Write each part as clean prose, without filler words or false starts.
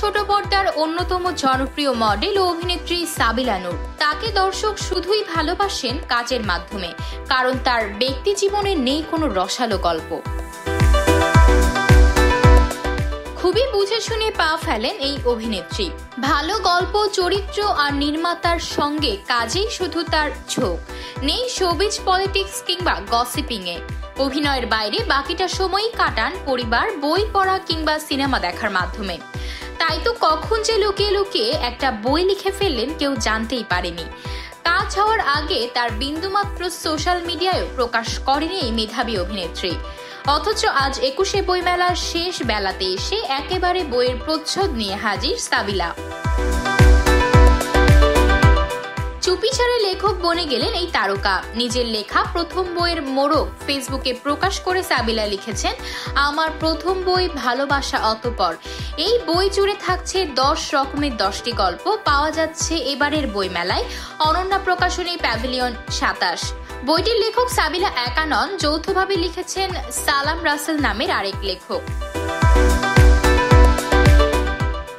ছোট পর্দার অন্যতম জনপ্রিয় মডেল ও অভিনেত্রী সাবিলা নূর। তাকে দর্শক শুধুই ভালোবাসেন কাজের মাধ্যমে, কারণ তার ব্যক্তি জীবনে নেই কোনো রসালো গল্প। খুবই বুঝে শুনে পা ফেলেন এই অভিনেত্রী। ভালো গল্প, চরিত্র আর নির্মাতার সঙ্গে কাজেই শুধু তার ঝোঁক, নেই শোবিজ, পলিটিক্স কিংবা গসিপিং এ। অভিনয়ের বাইরে বাকিটা সময়ই কাটান পরিবার, বই পড়া কিংবা সিনেমা দেখার মাধ্যমে। তাই তো কখন যে লুকিয়ে লুকিয়ে একটা বই লিখে ফেললেন কেউ জানতেই পারেনি। কাজ হওয়ার আগে তার বিন্দুমাত্র সোশ্যাল মিডিয়ায় প্রকাশ করেনি এই মেধাবী অভিনেত্রী। অথচ আজ ২১শে বইমেলার শেষ বেলাতে এসে একেবারে বইয়ের প্রচ্ছদ নিয়ে হাজির সাবিলা। চুপিসারে লেখক বনে গেলেন এই তারকা। নিজের লেখা প্রথম বইয়ের মোড়ক ফেসবুকে প্রকাশ করে সাবিলা লিখেছেন, আমার প্রথম বই ভালোবাসা অতঃপর। এই বই জুড়ে থাকছে ১০ রকমের ১০টি গল্প। পাওয়া যাচ্ছে এবারের বইমেলায়, অনন্যা প্রকাশনী, প্যাভিলিয়ন ২৭। বইটির লেখক সাবিলা একা নন, যৌথভাবে লিখেছেন সালাম রাসেল নামের আরেক লেখক।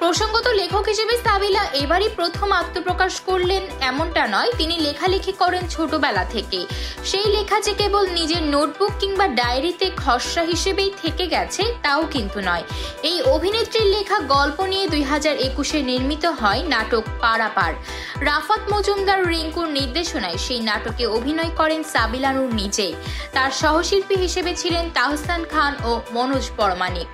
প্রসঙ্গত, লেখক হিসেবে সাবিলা এবারই প্রথম আত্মপ্রকাশ করলেন এমনটা নয়, তিনি লেখালেখি করেন ছোটবেলা থেকে। সেই লেখা যে কেবল নিজের নোটবুক কিংবা ডায়েরিতে খসড়া হিসেবেই থেকে গেছে তাও কিন্তু নয়। এই অভিনেত্রীর লেখা গল্প নিয়ে ২০২১-এ নির্মিত হয় নাটক পারাপার। রাফাত মজুমদার রিঙ্কুর নির্দেশনায় সেই নাটকে অভিনয় করেন সাবিলা নূর নিজেই। তার সহশিল্পী হিসেবে ছিলেন তাহসান খান ও মনোজ পরমাণিক।